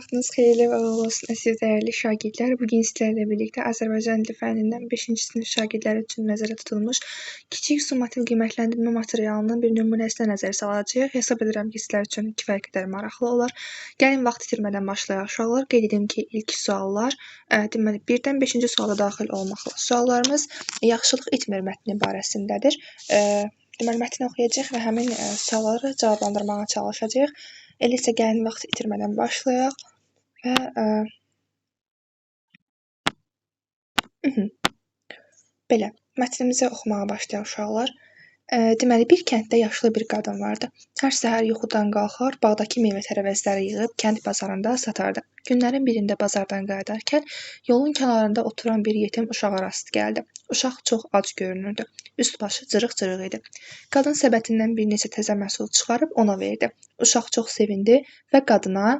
Vaxtınız xeyirli və uğurlu olsun əziz dəyərli şagirdlər. Bugün sizlərlə birlikdə Azərbaycan dili fənnindən 5-ci sinif şagirdləri üçün nəzərdə tutulmuş kiçik summativ qiymətləndirmə materialının bir nümunəsinə nəzər salacağıq. Hesab edirəm ki, sizlər üçün kifayət qədər maraqlı olar. Gəlin vaxt itirmədən başlayaq uşaqlar. Qeyd edim ki, ilk suallar deməli 1-dən 5-ci suala daxil olmaqla suallarımız yaxşılıq etmir mətni barəsindədir. Deməli mətni oxuyacağıq və həmin sualları cavablandırmağa çalışacağıq. Elə isə gəlin vaxt itirmədən başlayaq və belə mətnimizi oxumağa başlayaq uşaqlar. Deməli bir kənddə yaşlı bir qadın vardı. Hər səhər yuxudan qalxar, bağdakı meyvə-tərəvəzləri yığıb kənd bazarında satardı. Günlərin birində bazardan qayıdarkən yolun kənarında oturan bir yetim uşağa rast gəldi. Uşaq çox ac görünürdü. Üst-başı cırıq-cırıq idi. Qadın səbətindən bir neçə təzə məhsul çıxarıb ona verdi. Uşaq çox sevindi və qadına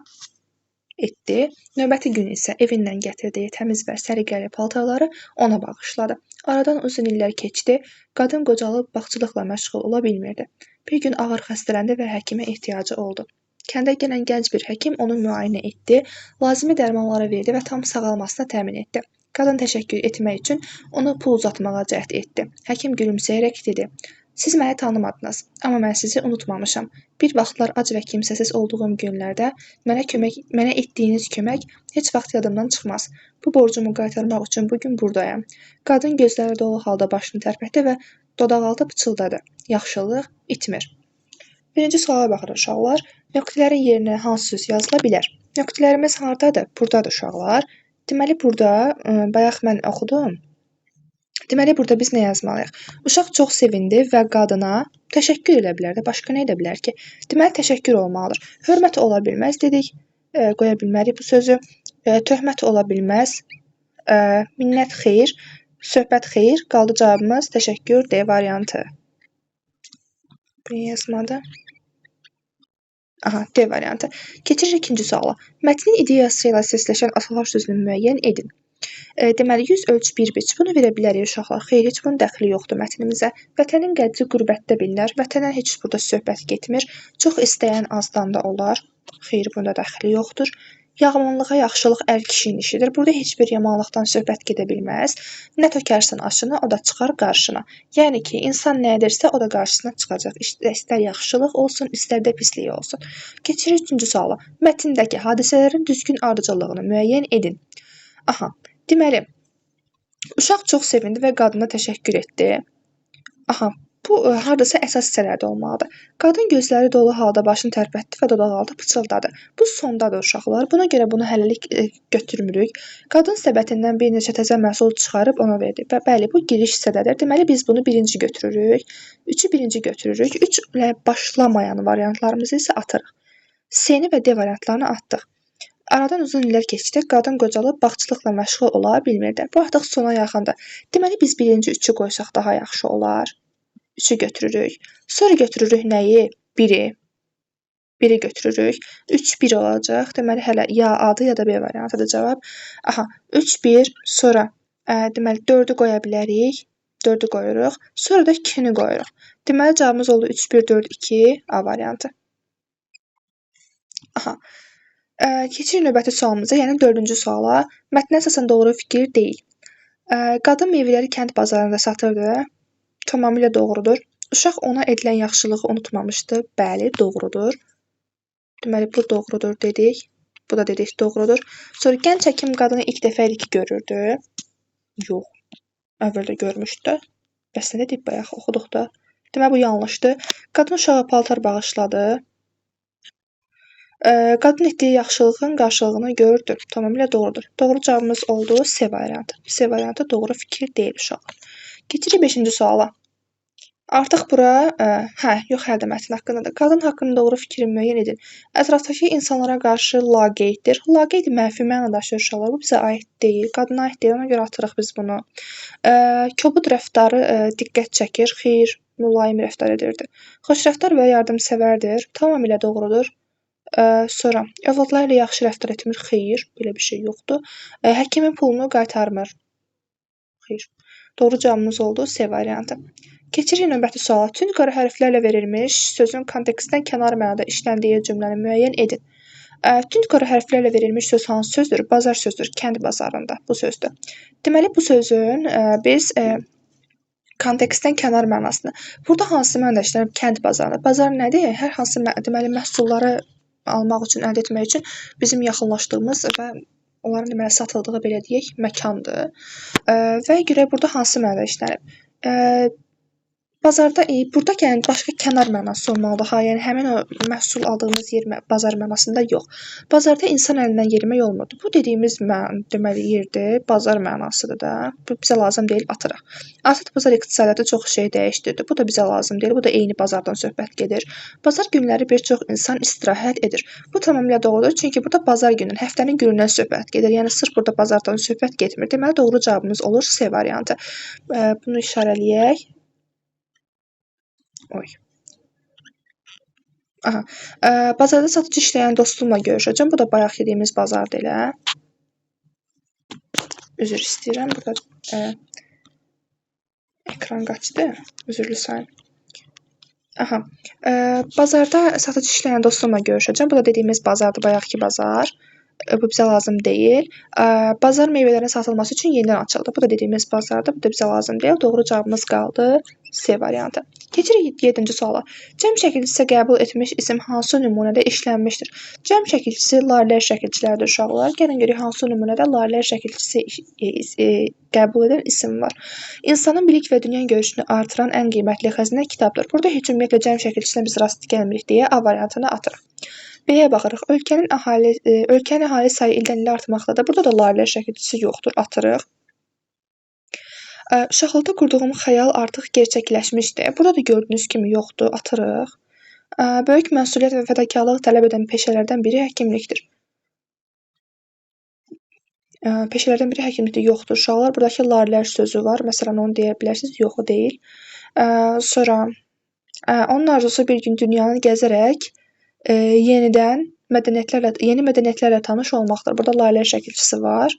etdi. Növbəti gün isə evindən gətirdiyi təmiz və səliqəli paltarları ona bağışladı. Aradan uzun illər keçdi. Qadın qocalıb bağçılıqla məşğul ola bilmirdi. Bir gün ağır xəstələndi və həkimə ehtiyacı oldu. Kəndə gələn gənc bir həkim onu müayinə etdi, lazımi dərmanları verdi və tam sağalmasına təmin etdi. Qadın təşəkkür etmək üçün ona pul uzatmağa cəhd etdi. Həkim gülümsəyərək dedi: "Siz məni tanımadınız, amma mən sizi unutmamışam. Bir vaxtlar ac və kimsəsiz olduğum günlərdə mənə etdiyiniz kömək heç vaxt yadımdan çıxmaz. Bu borcumu qaytarmaq üçün bu gün buradayam." Qadın gözləri dolu halda başını tərpətdi və dodaqaltı pıçıldadı: "Yaxşılıq itmir." Birinci suala baxırıq uşaqlar. Nöqtələrin yerinə hansı söz yazıla bilər? Nöqtələrimiz hardadır? Buradadır uşaqlar. Deməli burada bayaq mən oxudum. Deməli burada biz nə yazmalıyıq? Uşaq çox sevindi və qadına təşəkkür edə bilər də, başqa nə edə bilər ki? Deməli təşəkkür olmalıdır. Hörmət ola bilməz dedik. Qoya bilmərik bu sözü. Töhmət ola bilməz. Minnət xeyir, söhbət xeyir. Qaldı cavabımız təşəkkür D variantı. Bu yazmadı. Aha, D variantı. Keçirik ikinci suala. Mətnin ideyası ilə səsləşən atalar sözünü müəyyən edin. Deməli 100 ölç 1 biç. Bunu verə bilərik uşaqlar. Xeyr, heç bunun dəxli yoxdur mətnimizə. Vətənin qədri qürbətdə bilinər. Vətənə heç burada söhbət getmir. Çox istəyən azdan da olar. Xeyr, bunda dəxli yoxdur. Yağmanlığa yaxşılıq ər kişinin işidir. Burada heç bir yamanlıqdan söhbət gedə bilməz. Nə tökərsən aşına, o da çıxar qarşına. Yəni ki, insan nə edirsə, o da qarşısına çıxacaq. İstər yaxşılıq olsun, istər də pislik olsun. Keçirik üçüncü suala. Mətndəki hadisələrin düzgün ardıcıllığını müəyyən edin. Aha, deməli, uşaq çox sevindi və qadına təşəkkür etdi. Aha, bu hardasa əsas hissələrdə olmalıdır. Qadın gözləri dolu halda başını tərpətdi və dodaqaltı pıçıldadı. Bu sondadır uşaqlar. Buna görə bunu hələlik götürmürük. Qadın səbətindən bir neçə təzə məhsul çıxarıb ona verdi. Bəli, bu giriş hissədədir. Deməli biz bunu birinci götürürük. 3-ü birinci götürürük. 3 ilə başlamayan variantlarımızı isə atırıq. C-ni və D variantlarını atdıq. Aradan uzun illər keçdi, qadın qocalıb bağçılıqla məşğul ola bilmirdi. Bu artıq sona yaxındır. Deməli biz birinci 3-ü qoysaq daha yaxşı olar. 3-ü götürürük. Sonra götürürük nəyi? 1-i. 1-i götürürük. 3-1 olacaq. Deməli hələ ya A-dır ya da B variantıdır cavab. Aha, 3-1, sonra deməli 4-ü qoya bilərik. 4-ü qoyuruq. Sonra da 2-ni qoyuruq. Deməli cavabımız oldu 3-1, 4-2 A variantı. Aha. Keçirik növbəti sualımıza, yəni 4-cü suala. Mətnə əsasən doğru fikir deyil. Qadın meyvələri kənd bazarında satırdı. Tamamilə doğrudur. Uşaq ona edilən yaxşılığı unutmamışdı. Bəli, doğrudur. Deməli bu doğrudur dedik. Bu da dedik doğrudur. Sonra gənc həkim qadını ilk dəfə idi ki görürdü. Yox. Əvvəldə görmüşdü. Bəs nə dedik bayaq oxuduq da. Deməli bu yanlışdır. Qadın uşağa paltar bağışladı. Qadın etdiyi yaxşılığın qarşılığını gördü. Tamamilə doğrudur. Doğru cavabımız oldu C variantı. C variantı doğru fikir deyil uşaq. Keçirik 5-ci suala. Artıq bura, yox hələ də mətn haqqındadır. Qadın haqqında doğru fikri müəyyən edin. Ətrafdakı insanlara qarşı laqeyddir. Laqeyd mənfi məna daşıyır uşaqlar. Bu bizə aid deyil, qadına aid deyil. Ona görə atırıq biz bunu. Kobud rəftarı diqqət çəkir. Xeyr, mülayim rəftar edirdi. Xoşrəftar və yardımsevərdir. Tamamilə doğrudur. Sonra övladlarla yaxşı rəftar etmir. Xeyr, belə bir şey yoxdur. Həkimin pulunu qaytarmır. Xeyr. Doğru cavabımız oldu C variantı. Keçirik növbəti suala. Tünd qara hərflərlə verilmiş sözün kontekstdən kənar mənada işləndiyi cümləni müəyyən edin. Tünd qara hərflərlə verilmiş söz hansı sözdür? Bazar sözdür. Kənd bazarında bu sözdür. Deməli, bu sözün biz kontekstdən kənar mənasını. Burada hansı mənada işlənib? Kənd bazarı. Bazar nədir? Hər hansı deməli məhsulları almaq üçün, əldə etmək üçün bizim yaxınlaşdığımız və onların deməli satıldığı belə deyək məkandır. Və görək burada hansı mənada işlənib? Bazarda burada yəni başqa kənar mənası olmalıdır. Ha, yəni həmin o məhsul aldığımız yer bazar mənasında yox. Bazarda insan əlindən yerimək olmurdu. Bu dediyimiz deməli yerdir, bazar mənasıdır da. Bu bizə lazım deyil, atırıq. Azad bazar iqtisadiyyatı çox şey dəyişdirdi. Bu da bizə lazım deyil. Bu da eyni bazardan söhbət gedir. Bazar günləri bir çox insan istirahət edir. Bu tamamilə doğrudur. Çünki burada bazar günün, həftənin günündən söhbət gedir. Yəni sırf burada bazardan söhbət getmir. Deməli doğru cavabımız olur C variantı. Bunu işarələyək. Oy. Aha. Bazarda satıcı işləyən dostumla görüşəcəm. Bu da bayaq dediyimiz bazardır elə. Üzr istəyirəm. Burada ekran qaçdı. Üzrlü sayın. Aha. Bazarda satıcı işləyən dostumla görüşəcəm. Bu da dediyimiz bazardır, bayaqki bazar. Bu bizə lazım deyil. Bazar meyvələrin satılması üçün yenidən açıldı. Bu da dediyimiz bazardır. Bu da bizə lazım deyil. Doğru cavabımız qaldı C variantı. Keçirik 7-ci suala. Cəm şəkilçisi qəbul etmiş isim hansı nümunədə işlənmişdir? Cəm şəkilçisi lailər şəkilçilərdir uşaqlar. Gəlin görək hansı nümunədə lailər şəkilçisi qəbul edən isim var. İnsanın bilik və dünya görüşünü artıran ən qiymətli xəzinə kitabdır. Burada heç ümumiyyətlə cəm şəkilçisinə biz rast gəlmirik deyə A variantını atırıq. B-yə baxırıq. Ölkənin əhali sayı ildən-ilə artmaqdadır. Burada da lailər şəkilçisi yoxdur, atırıq. Uşaqlıqda qurduğum xəyal artıq gerçəkləşmişdir. Burada da gördüyünüz kimi yoxdur, atırıq. Böyük məsuliyyət və fədakarlıq tələb edən peşələrdən biri həkimlikdir. Peşələrdən biri həkimlikdir, yoxdur. Uşaqlar, buradakı lailər sözü var. Məsələn, onu deyə bilərsiniz, yox o deyil. Sonra, onun arzusu bir gün dünyanı gəzərək yeni mədəniyyətlərlə tanış olmaqdır. Burada lailər şəkilçisi var.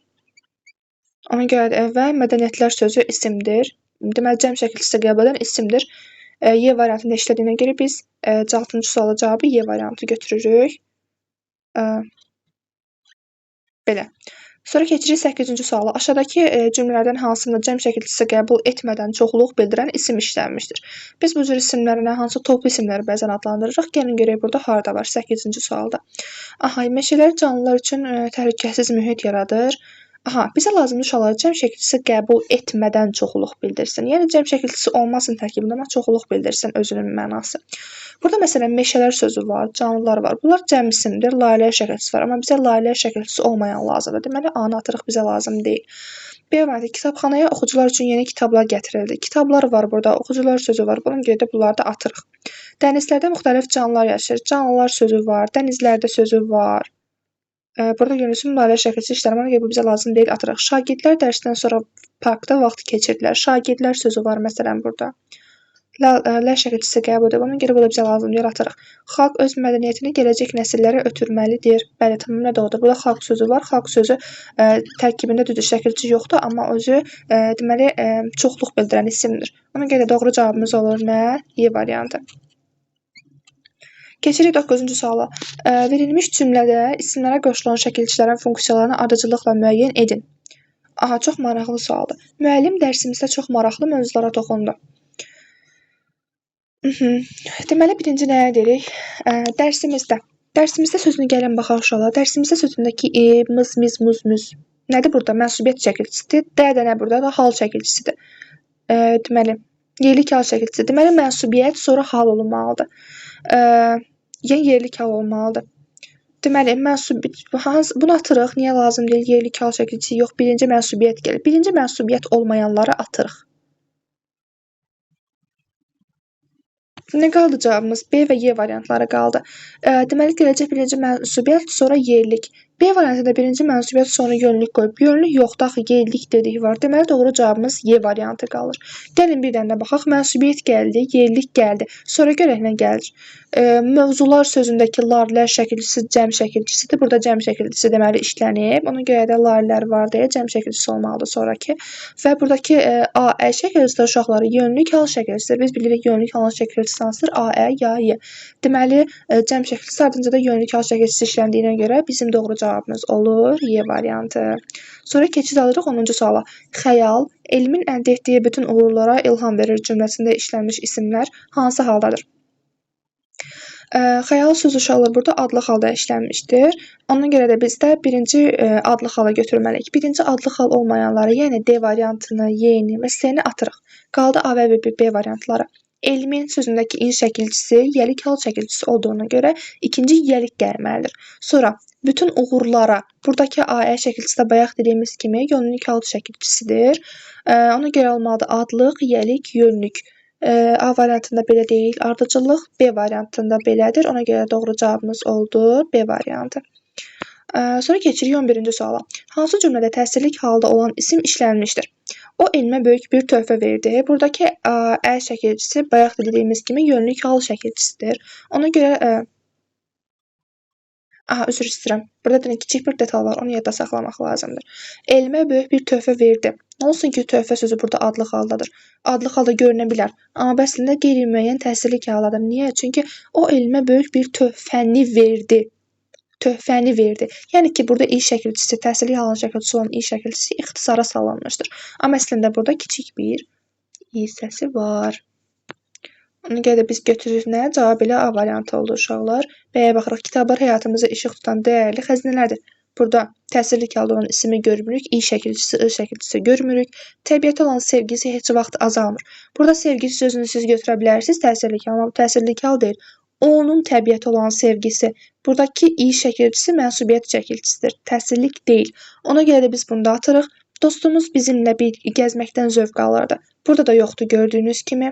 Ona görə və mədəniyyətlər sözü isimdir. Deməli, cəm şəkilçisi qəbul edən isimdir. Y variantında işlədiyinə görə biz 6-cı suala cavabı Y variantı götürürük. Belə. Sonra keçirik 8-ci suala. Aşağıdakı cümlələrdən hansında cəm şəkilçisi qəbul etmədən çoxluq bildirən isim işlənmişdir? Biz bu cür isimlərinə hansı toplu isimləri bəzən adlandırırıq? Gəlin görək burada harda var 8-ci sualda. Aha, meşələr canlılar üçün təhlükəsiz mühit yaradır. Aha, bizə lazımdır uşaqlar cəm şəkilçisi qəbul etmədən çoxluq bildirsin. Yəni cəm şəkilçisi olmasın tərkibində, amma çoxluq bildirsin özünün mənası. Burada məsələn meşələr sözü var, canlılar var. Bunlar cəm isimdir, lailər şəkilçisi var, amma bizə lailər şəkilçisi olmayan lazımdır. Deməli, A-nı atırıq, bizə lazım deyil. B variantı, kitabxanaya oxucular üçün yeni kitablar gətirildi. Kitablar var burada, oxucular sözü var. Buna görə də bunları da atırıq. Dənizlərdə müxtəlif canlılar yaşayır. Canlılar sözü var, dənizlərdə sözü var. Burada görürsün, lailər şəkilçisi işlənir. Ona görə bu bizə lazım deyil, atırıq. Şagirdlər dərsdən sonra parkda vaxt keçirdilər. Şagirdlər sözü var məsələn burada. Lər şəkilçisi qəbul edir. Ona görə bu da bizə lazım deyil, atırıq. Xalq öz mədəniyyətini gələcək nəsillərə ötürməlidir. Bəli, tamamilə doğrudur. Burada xalq sözü var. Xalq sözü tərkibində düzdür, şəkilçi yoxdur, amma özü deməli çoxluq bildirən isimdir. Ona görə doğru cavabımız olur nə? Y variantı. Keçirik 9-cu suala. Verilmiş cümlədə isimlərə qoşulan şəkilçilərin funksiyalarını ardıcıllıqla müəyyən edin. Aha, çox maraqlı sualdır. Müəllim dərsimizdə çox maraqlı mövzulara toxundu. Deməli, birinci nəyə deyirik? Dərsimizdə sözünü gəlin baxaq uşaqlar. Dərsimizdə sözündəki mız, miz, muz, müz. Nədir burada? Mənsubiyyət şəkilçisidir. D də nə burada? Da hal şəkilçisidir. Deməli, yerlik hal şəkilçisidir. Deməli, mənsubiyyət sonra hal olunmalıdır. Yəni yerlik hal olmalıdır. Deməli, bunu atırıq. Niyə lazım deyil? Yerlik hal şəkilçisi yox. Birinci mənsubiyyət gəlir. Birinci mənsubiyyət olmayanları atırıq. Nə qaldı cavabımız? B və Y variantları qaldı. Deməli, gələcək birinci mənsubiyyət, sonra yerlik. B variantında birinci mənsubiyyət, sonra yönlük qoyub. Yönlük yoxdur, axı yerlik dedik var. Deməli, doğru cavabımız Y variantı qalır. Gəlin bir dənə də baxaq. Mənsubiyyət gəldi, yerlik gəldi. Sonra görək nə gəlir. Mövzular sözündəki larlər şəkilçisi cəm şəkilçisidir. Burada cəm şəkilçisi deməli işlənib. Ona görə də larlər var deyə cəm şəkilçisi olmalıdır sonrakı. Və buradakı AE şəkilçisi uşaqları yönlük hal şəkilçisidir. Biz bilirik yönlük hal şəkilçisi hansıdır? AE ya Y. Deməli cəm şəkilçisi ardınca da yönlük hal şəkilçisi işləndiyinə görə bizim doğru cavabımız olur Y variantı. Sonra keçid alırıq 10-cu suala. Xəyal, elmin əldə etdiyi bütün uğurlara ilham verir cümləsində işlənmiş isimlər hansı haldadır? Xəyal sözü uşaqlar burada adlıq halda işlənmişdir. Ona görə də biz də birinci adlıq hala götürməliyik. Birinci adlıq hal olmayanları, yəni D variantını, Y-ni və S-ni atırıq. Qaldı A və B variantları. Elmin sözündəki in şəkilçisi yəlik hal şəkilçisi olduğuna görə ikinci yəlik gəlməlidir. Sonra bütün uğurlara, buradakı AE şəkilçisi də bayaq dediyimiz kimi yönlük hal şəkilçisidir. Ona görə olmalıdır adlıq, yəlik, yönlük. A variantında belə deyil, ardıcıllıq, B variantında belədir. Ona görə doğru cavabımız oldu B variantı. Sonra keçirik 11-ci suala. Hansı cümlədə təsirlik halda olan isim işlənmişdir? O elmə böyük bir töhfə verdi. Buradakı ə şəkilçisi bayaq da dediyimiz kimi yönlük hal şəkilçisidir. Ona görə üzr istəyirəm. Burada kiçik bir detal var, onu yadda saxlamaq lazımdır. Elmə böyük bir töhfə verdi. Nə olsun ki, töhfə sözü burada adlıq haldadır. Adlıq halda görünə bilər. Amma əslində qeyri-müəyyən təsirlik haldadır. Niyə? Çünki o elmə böyük bir töhfəni verdi. Töhfəni verdi. Yəni ki, burada i şəkilçisi, təsirlik halının şəkilçisi olan i şəkilçisi ixtisara salınmışdır. Amma əslində burada kiçik bir i səsi var. Ona görə də biz götürürük nə? Cavab elə A variantı oldu uşaqlar. Bəyə baxırıq. Kitablar həyatımıza işıq tutan dəyərli xəzinələrdir. Burada təsirlik halda olan ismi görmürük. İ şəkilçisi, I şəkilçisi görmürük. Təbiətə olan sevgisi heç vaxt azalmır. Burada sevgisi sözünü siz götürə bilərsiniz təsirlik hal, amma bu təsirlik hal deyil. Onun təbiətə olan sevgisi. Buradakı i şəkilçisi mənsubiyyət şəkilçisidir. Təsirlik deyil. Ona görə də biz bunu da atırıq. Dostumuz bizimlə bir gəzməkdən zövq alırdı. Burada da yoxdur gördüyünüz kimi.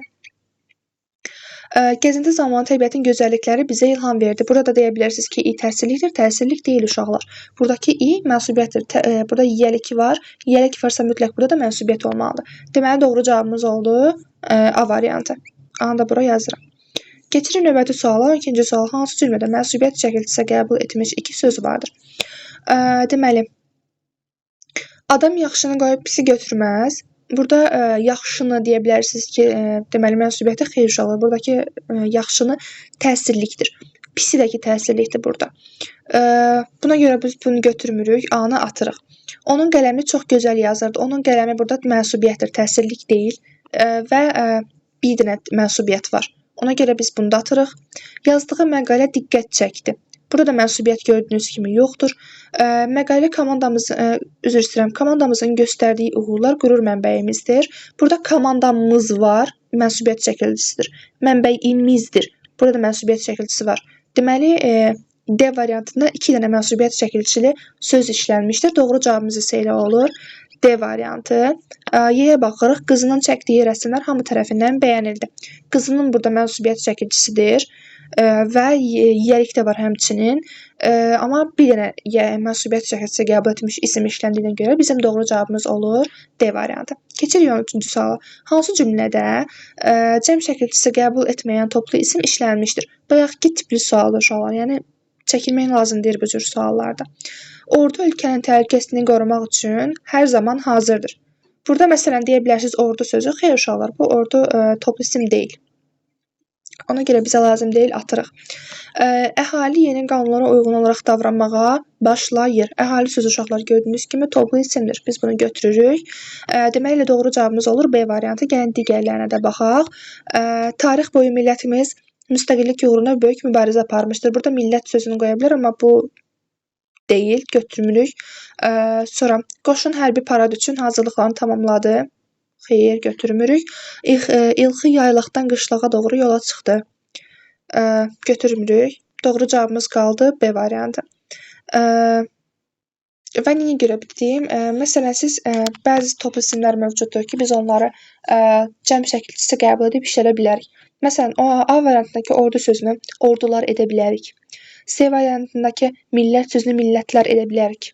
Gəzinti zamanı təbiətin gözəllikləri bizə ilham verdi. Burada deyə bilərsiniz ki, i təsirlikdir, təsirlik deyil uşaqlar. Buradakı i mənsubiyyətdir. Burada yəlik var. Yəlik varsa mütləq burada da mənsubiyyət olmalıdır. Deməli, doğru cavabımız oldu A variantı. A-nı da bura yazıram. Keçirik növbəti suala. 12-ci sual. Hansı cümlədə mənsubiyyət şəkilçisi qəbul etmiş iki söz vardır? Deməli, adam yaxşını qoyub pisi götürməz. Burada yaxşını deyə bilərsiniz ki, deməli mənsubiyyətə xeyir uşaqlar. Buradakı yaxşını təsirlikdir. Pisi də ki təsirlikdir burada. Buna görə biz bunu götürmürük, A-nı atırıq. Onun qələmi çox gözəl yazırdı. Onun qələmi burada mənsubiyyətdir, təsirlik deyil və bir dənə mənsubiyyət var. Ona görə biz bunu da atırıq. Yazdığı məqalə diqqət çəkdi. Burada da mənsubiyyət gördüyünüz kimi yoxdur. Məqalə komandamızın göstərdiyi uğurlar qürur mənbəyimizdir. Burada komandamız var, mənsubiyyət şəkilçisidir. Mənbəyimizdir. Burada da mənsubiyyət şəkilçisi var. Deməli, D variantında 2 dənə mənsubiyyət şəkilçili söz işlənmişdir. Doğru cavabımız isə elə olur. D variantı. Y-yə baxırıq. Qızının çəkdiyi rəsmlər hamı tərəfindən bəyənildi. Qızının burada mənsubiyyət şəkilçisidir. Və yəlik də var həmçinin. Amma bir dənə mənsubiyyət şəkilçisi qəbul etmiş isim işləndiyinə görə bizim doğru cavabımız olur D variantı. Keçirik 13-cü suala. Hansı cümlədə cəm şəkilçisi qəbul etməyən toplu isim işlənmişdir? Bayaqki tipli sualdır uşaqlar. Yəni çəkinmək lazımdır bu cür suallarda. Ordu ölkənin təhlükəsizliyini qorumaq üçün hər zaman hazırdır. Burada məsələn deyə bilərsiniz ordu sözü. Xeyr uşaqlar, bu ordu toplu isim deyil. Ona görə bizə lazım deyil, atırıq. Əhali yeni qanunlara uyğun olaraq davranmağa başlayır. Əhali sözü uşaqlar gördüyünüz kimi toplu isimdir. Biz bunu götürürük. Deməli, doğru cavabımız olur B variantı. Gəlin digərlərinə də baxaq. Tarix boyu millətimiz müstəqillik uğruna böyük mübarizə aparmışdır. Burada millət sözünü qoya bilər, amma bu deyil, götürmürük. Sonra qoşun hərbi parad üçün hazırlıqlarını tamamladı. Xeyr, götürmürük. İlxi yaylaqdan qışlağa doğru yola çıxdı. Götürmürük. Doğru cavabımız qaldı B variantı. Və niyə görə bitdiyim? Məsələn, siz bəzi toplu isimlər mövcuddur ki, biz onları cəm şəkilçisi qəbul edib işlədə bilərik. Məsələn, A variantındakı ordu sözünü ordular edə bilərik. C variantındakı millət sözünü millətlər edə bilərik.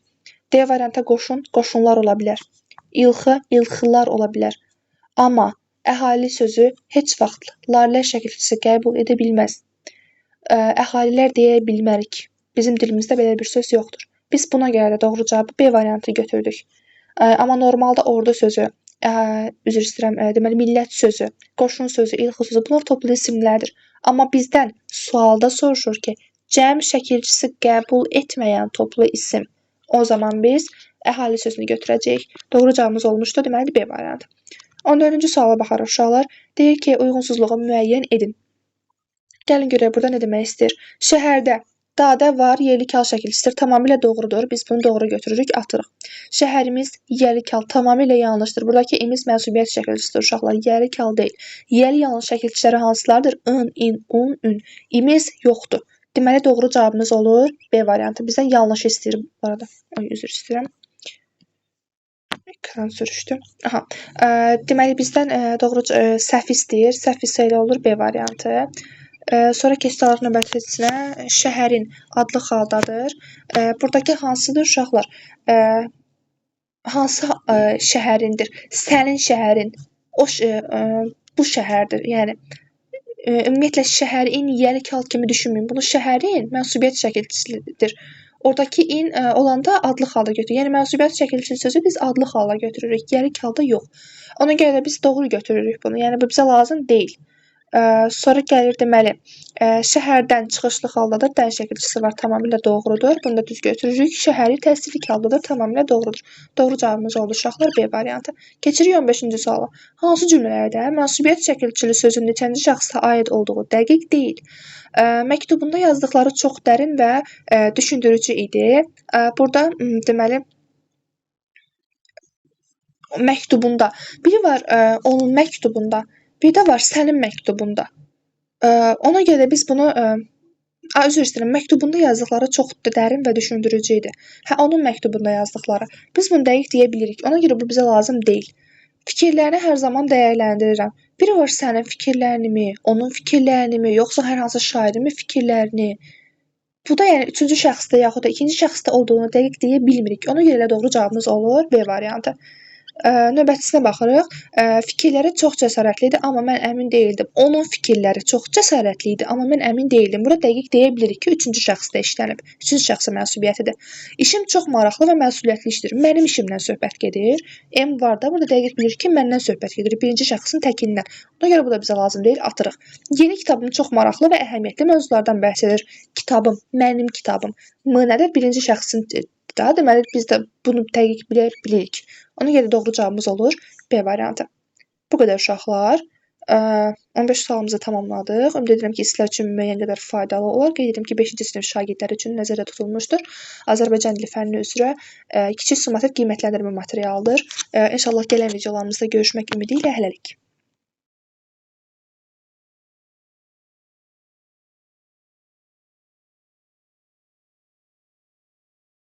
D variantda qoşun, qoşunlar ola bilər. İlxı, ilxılar ola bilər. Amma əhali sözü heç vaxt larlər şəkilçisi qəbul edə bilməz. əhalilər deyə bilmərik. Bizim dilimizdə belə bir söz yoxdur. Biz buna görə də doğru cavabı B variantı götürdük. Amma normalda ordu sözü, üzr istəyirəm, deməli millət sözü, qoşun sözü, ilxı sözü bunlar toplu isimlərdir. Amma bizdən sualda soruşur ki, cəm şəkilçisi qəbul etməyən toplu isim. O zaman biz əhali sözünü götürəcəyik. Doğru cavabımız olmuşdu, deməli B variantı. 14-cü suala baxarıq uşaqlar. Deyir ki, uyğunsuzluğu müəyyən edin. Gəlin görək burada nə demək istəyir. Şəhərdə dadə var, yerli kal şəkilçisidir. Tamamilə doğrudur. Biz bunu doğru götürürük, atırıq. Şəhərimiz yerli kal tamamilə yanlışdır. Buradakı imiz mənsubiyyət şəkilçisidir uşaqlar. Yerli kal deyil. Yerli yanlış şəkilçiləri hansılardır? In, in, un, ün. İmiz yoxdur. Deməli doğru cavabımız olur B variantı. Bizdən yanlış istəyir bu arada. Üzr istəyirəm. Ekran sürüşdü. Aha. Deməli bizdən doğru səhv istəyir. Səhv isə olur B variantı. Sonra keçdik növbətisinə. Şəhərin adlı xaldadır. Buradakı hansıdır uşaqlar? Hansı şəhərindir? Sənin şəhərin. Bu şəhərdir. Yəni ümumiyyətlə şəhərin yerli kal kimi düşünməyin. Bunu şəhərin mənsubiyyət şəkilçisidir. Oradakı in olanda adlı halda götürürük. Yəni mənsubiyyət şəkilçili sözü biz adlı halda götürürük. Yerli kalda yox. Ona görə də biz doğru götürürük bunu. Yəni bu bizə lazım deyil. Sonra gəlir deməli, şəhərdən çıxışlı haldadır, dən şəkilçisi var, tamamilə doğrudur. Bunu da düz götürürük. Şəhəri təsdiqli haldadır, tamamilə doğrudur. Doğru cavabımız oldu uşaqlar B variantı. Keçirik 15-ci suala. Hansı cümlələrdə mənsubiyyət şəkilçili sözün neçənci şəxsə aid olduğu dəqiq deyil. Məktubunda yazdıqları çox dərin və düşündürücü idi. Burada deməli məktubunda, biri var onun məktubunda, bir də var sənin məktubunda. Ona görə də biz bunu üzr istəyirəm, məktubunda yazdıqları çox dərin və düşündürücü idi. Onun məktubunda yazdıqları. Biz bunu dəqiq deyə bilirik. Ona görə bu bizə lazım deyil. Fikirlərini hər zaman dəyərləndirirəm. Biri var sənin fikirlərinimi, onun fikirlərinimi, yoxsa hər hansı şairin fikirlərini. Bu da yəni üçüncü şəxsdə yaxud da ikinci şəxsdə olduğunu dəqiq deyə bilmirik. Ona görə də doğru cavabımız olur B variantı. Növbətisinə baxırıq. Fikirləri çox cəsarətli idi, amma mən əmin deyildim. Onun fikirləri çox cəsarətli idi, amma mən əmin deyildim. Burada dəqiq deyə bilirik ki, üçüncü şəxsdə işlənib. Üçüncü şəxsə mənsubiyyətidir. İşim çox maraqlı və məsuliyyətli işdir. Mənim işimdən söhbət gedir. M var da, burada dəqiq bilir ki, məndən söhbət gedir. Birinci şəxsin təkindən. Ona görə bu da bizə lazım deyil, atırıq. Yeni kitabım çox maraqlı və əhəmiyyətli mövzulardan bəhs edir. Kitabım, mənim kitabım. M nədir? Birinci şəxsin da, deməli biz də bunu dəqiq bilirik. Ona görə doğru cavabımız olur B variantı. Bu qədər uşaqlar. 15 sualımızı tamamladıq. Ümid edirəm ki, sizlər üçün müəyyən qədər faydalı olar. Qeyd edirəm ki, 5-ci sinif şagirdləri üçün nəzərdə tutulmuşdur. Azərbaycan dili fənni üzrə kiçik summativ qiymətləndirmə materialıdır. İnşallah gələn videolarımızda görüşmək ümidi ilə hələlik.